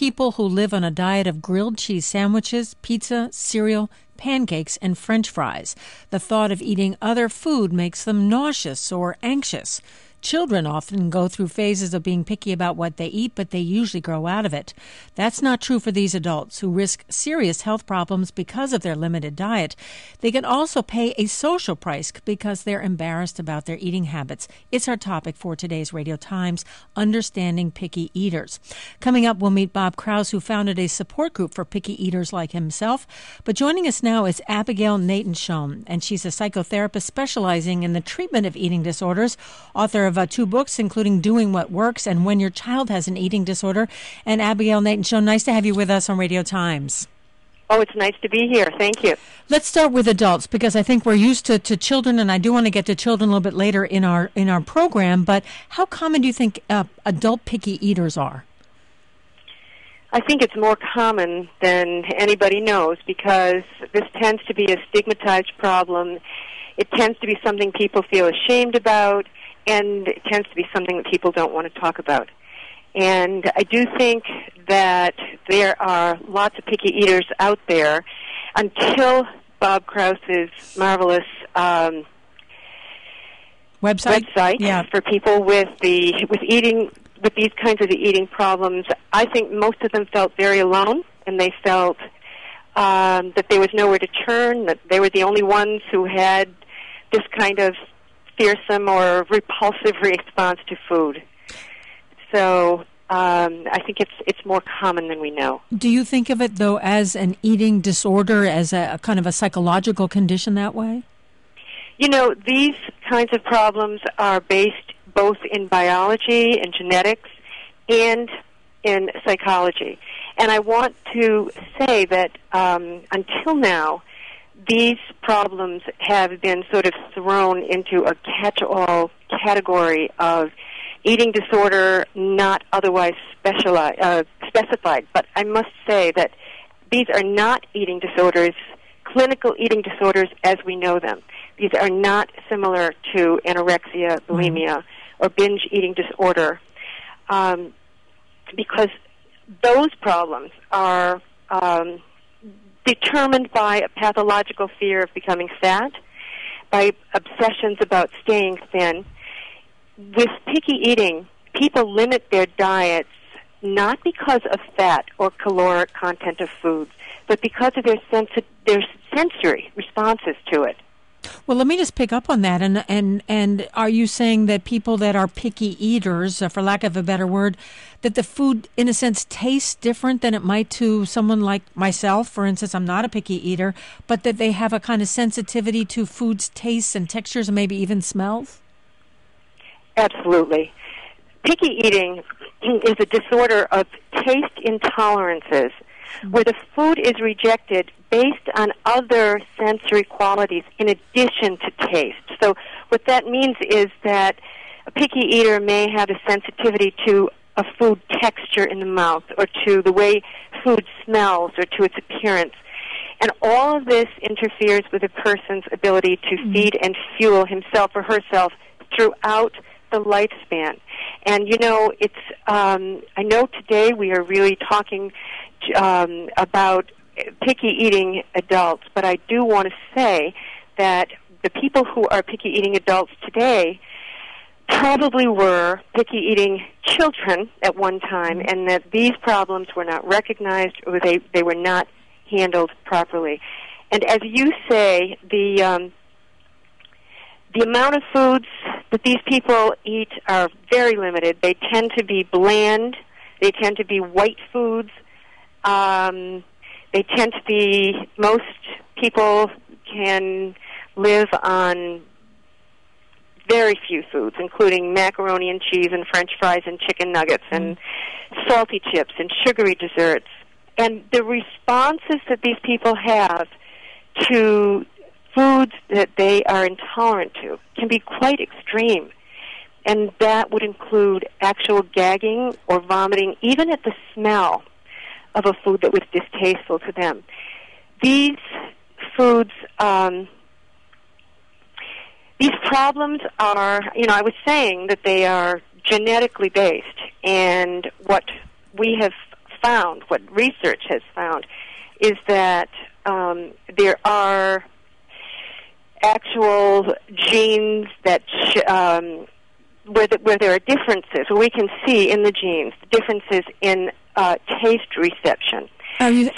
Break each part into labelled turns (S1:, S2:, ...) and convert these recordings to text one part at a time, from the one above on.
S1: people who live on a diet of grilled cheese sandwiches, pizza, cereal, pancakes, and French fries. The thought of eating other food makes them nauseous or anxious. Children often go through phases of being picky about what they eat, but they usually grow out of it. That's not true for these adults who risk serious health problems because of their limited diet. They can also pay a social price because they're embarrassed about their eating habits. It's our topic for today's Radio Times, Understanding Picky Eaters. Coming up, we'll meet Bob Krause, who founded a support group for picky eaters like himself. But joining us now is Abigail Nathan-Schoen, and she's a psychotherapist specializing in the treatment of eating disorders, author of 2 books, including Doing What Works and When Your Child Has an Eating Disorder. And Abigail Nathan-Schoen, nice to have you with us on Radio Times.
S2: Oh, it's nice to be here. Thank you.
S1: Let's start with adults, because I think we're used to children, and I do want to get to children a little bit later in our program. But how common do you think adult picky eaters are?
S2: I think it's more common than anybody knows, because this tends to be a stigmatized problem. It tends to be something people feel ashamed about, and it tends to be something that people don't want to talk about. And I do think that there are lots of picky eaters out there until Bob Krause's marvelous website for people with these kinds of eating problems. I think most of them felt very alone, and they felt that there was nowhere to turn, that they were the only ones who had this kind of fearsome or repulsive response to food. So I think it's more common than we know.
S1: Do you think of it, though, as an eating disorder, as a kind of a psychological condition that way?
S2: You know, these kinds of problems are based both in biology and genetics and in psychology. And I want to say that until now, these problems have been sort of thrown into a catch-all category of eating disorder, not otherwise specified. But I must say that these are not eating disorders, clinical eating disorders as we know them. These are not similar to anorexia, bulimia, or binge eating disorder, because those problems are determined by a pathological fear of becoming fat, by obsessions about staying thin. With picky eating, people limit their diets not because of fat or caloric content of foods, but because of their sensory responses to it.
S1: Well, let me just pick up on that. And are you saying that people that are picky eaters, for lack of a better word, that the food, in a sense, tastes different than it might to someone like myself? For instance, I'm not a picky eater, but that they have a kind of sensitivity to food's tastes and textures and maybe even smells?
S2: Absolutely. Picky eating is a disorder of taste intolerances, where the food is rejected based on other sensory qualities in addition to taste. So what that means is that a picky eater may have a sensitivity to a food texture in the mouth, or to the way food smells, or to its appearance. And all of this interferes with a person's ability to feed and fuel himself or herself throughout the lifespan. And, you know, it's I know today we are really talking about picky eating adults, but I do want to say that the people who are picky eating adults today probably were picky eating children at one time, and that these problems were not recognized, or they were not handled properly. And as you say, the amount of foods that these people eat are very limited. They tend to be bland. They tend to be white foods. They tend to be, most people can live on very few foods, including macaroni and cheese and French fries and chicken nuggets and salty chips and sugary desserts. And the responses that these people have to foods that they are intolerant to can be quite extreme. And that would include actual gagging or vomiting, even at the smell of a food that was distasteful to them. These foods, these problems are, you know, I was saying that they are genetically based, and what we have found, what research has found, is that there are actual genes that where there are differences, where we can see in the genes differences in taste reception.
S1: Are you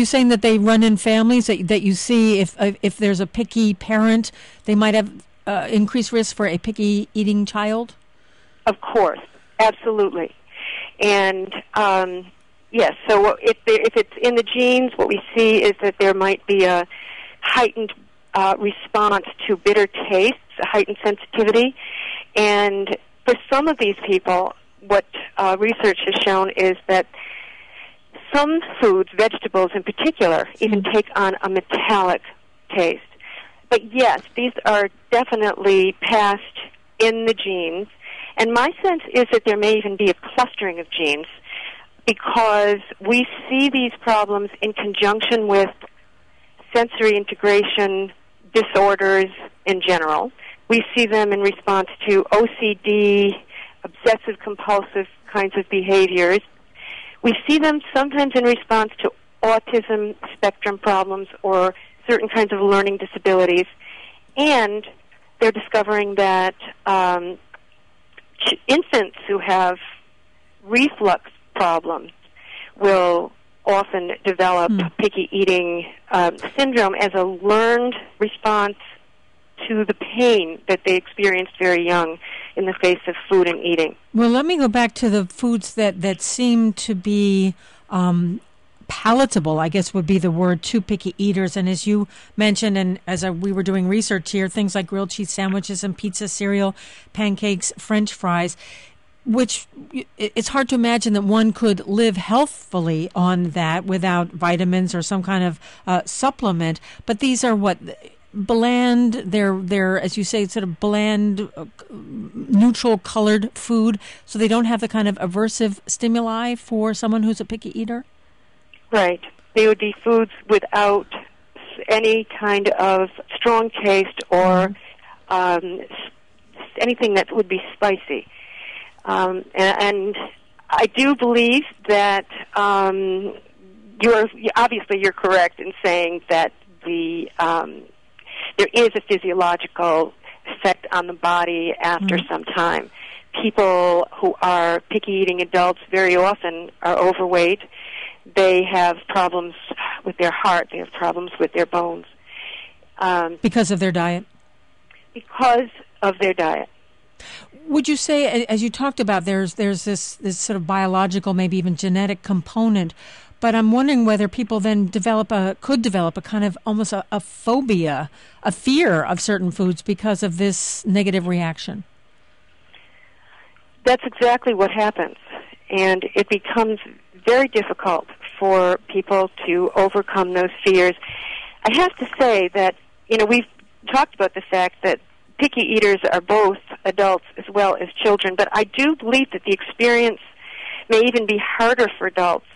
S1: saying that they run in families, that you see if there's a picky parent, they might have increased risk for a picky eating child?
S2: Of course, absolutely. And yes, so if it's in the genes, what we see is that there might be a heightened response to bitter tastes, a heightened sensitivity. And for some of these people, what research has shown is that some foods, vegetables in particular, even take on a metallic taste. But yes, these are definitely passed in the genes. And my sense is that there may even be a clustering of genes, because we see these problems in conjunction with sensory integration disorders in general. We see them in response to OCD, obsessive-compulsive kinds of behaviors. We see them sometimes in response to autism spectrum problems or certain kinds of learning disabilities. And they're discovering that infants who have reflux problems will often develop picky eating syndrome as a learned response to the pain that they experienced very young in the face of food and eating.
S1: Well, let me go back to the foods that seem to be palatable, I guess would be the word, to picky eaters. And as you mentioned, and as we were doing research here, things like grilled cheese sandwiches and pizza, cereal, pancakes, French fries, which it's hard to imagine that one could live healthfully on that without vitamins or some kind of supplement. But these are bland, they're, as you say, sort of bland, neutral colored food, so they don't have the kind of aversive stimuli for someone who's a picky eater?
S2: Right. They would be foods without any kind of strong taste or anything that would be spicy. And I do believe that you're correct in saying that there is a physiological effect on the body after some time. People who are picky eating adults very often are overweight. They have problems with their heart. They have problems with their bones.
S1: Because of their diet?
S2: Because of their diet.
S1: Would you say, as you talked about, there's this sort of biological, maybe even genetic component, but I'm wondering whether people then could develop a kind of almost a phobia, a fear of certain foods because of this negative reaction?
S2: That's exactly what happens. And it becomes very difficult for people to overcome those fears. I have to say that, we've talked about the fact that picky eaters are both adults as well as children, but I do believe that the experience may even be harder for adults,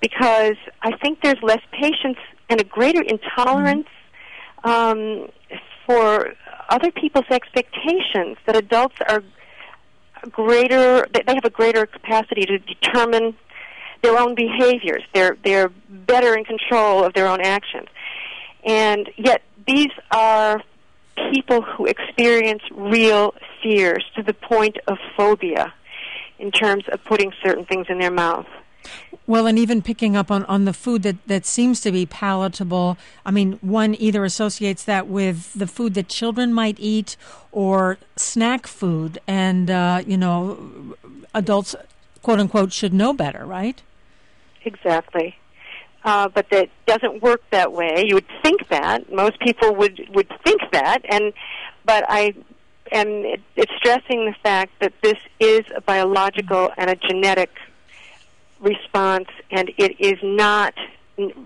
S2: because I think there's less patience and a greater intolerance for other people's expectations, that adults are they have a greater capacity to determine their own behaviors. They're better in control of their own actions. And yet these are people who experience real fears to the point of phobia in terms of putting certain things in their mouth.
S1: Well, and even picking up on the food that seems to be palatable, I mean, one either associates that with the food that children might eat or snack food, and, adults, quote-unquote, should know better, right? Exactly.
S2: But that doesn't work that way. You would think that. Most people would think that, but I am it's stressing the fact that this is a biological and a genetic response, and it is not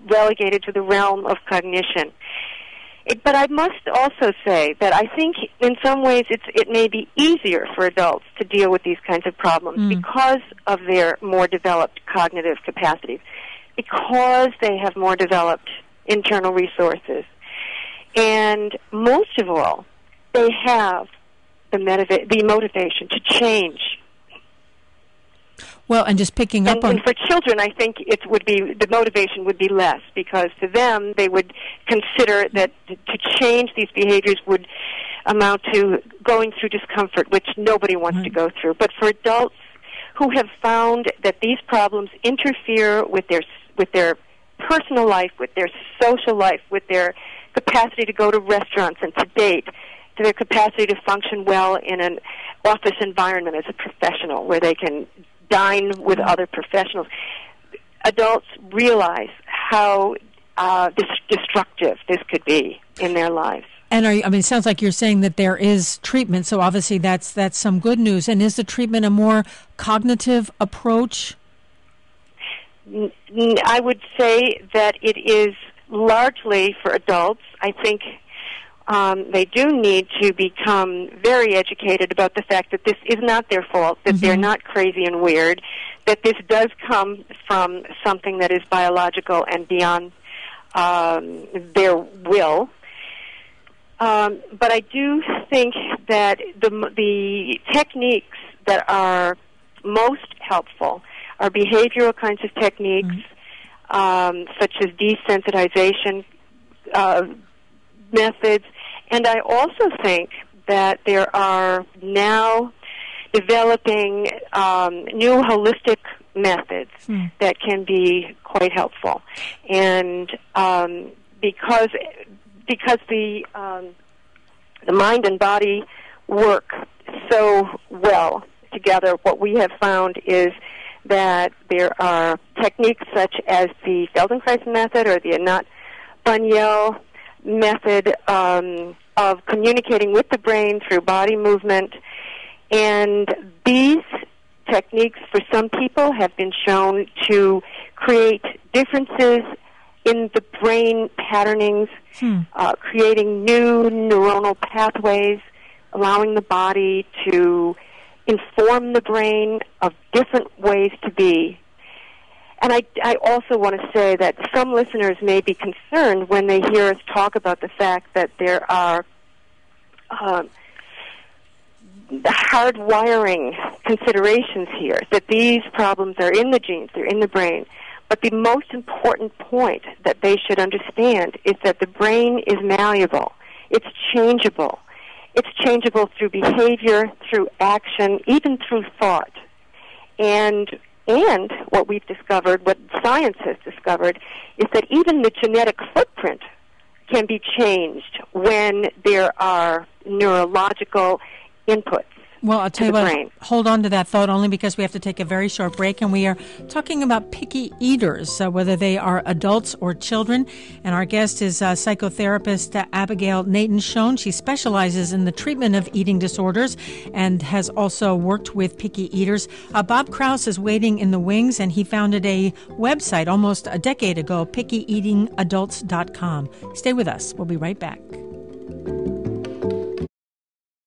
S2: relegated to the realm of cognition. But I must also say that I think in some ways it may be easier for adults to deal with these kinds of problems because of their more developed cognitive capacities, because they have more developed internal resources. And most of all, they have the motivation to change.
S1: Well, and just picking up on...
S2: And for children, I think the motivation would be less, because to them, they would consider that to change these behaviors would amount to going through discomfort, which nobody wants to go through. But for adults who have found that these problems interfere with their personal life, with their social life, with their capacity to go to restaurants and to date, to their capacity to function well in an office environment as a professional where they can dine with other professionals, adults realize how destructive this could be in their lives.
S1: And it sounds like you're saying that there is treatment, so obviously that's some good news. And is the treatment a more cognitive approach?
S2: I would say that it is largely for adults. I think they do need to become very educated about the fact that this is not their fault, that they're not crazy and weird, that this does come from something that is biological and beyond their will. But I do think that the techniques that are most helpful are behavioral kinds of techniques, such as desensitization methods. And I also think that there are now developing new holistic methods that can be quite helpful. And because the mind and body work so well together, what we have found is that there are techniques such as the Feldenkrais method or the Anat-Banyel method of communicating with the brain through body movement. And these techniques, for some people, have been shown to create differences in the brain patternings, creating new neuronal pathways, allowing the body to inform the brain of different ways to be. And I also want to say that some listeners may be concerned when they hear us talk about the fact that there are hardwiring considerations here, that these problems are in the genes, they're in the brain. But the most important point that they should understand is that the brain is malleable. It's changeable. It's changeable through behavior, through action, even through thought. And what we've discovered, what science has discovered, is that even the genetic footprint can be changed when there are neurological inputs.
S1: Well, I'll tell you what, hold on to that thought only because we have to take a very short break, and we are talking about picky eaters, whether they are adults or children. And our guest is psychotherapist Abigail Nathan-Schoen. She specializes in the treatment of eating disorders and has also worked with picky eaters. Bob Krause is waiting in the wings, and he founded a website almost a decade ago, pickyeatingadults.com. Stay with us. We'll be right back.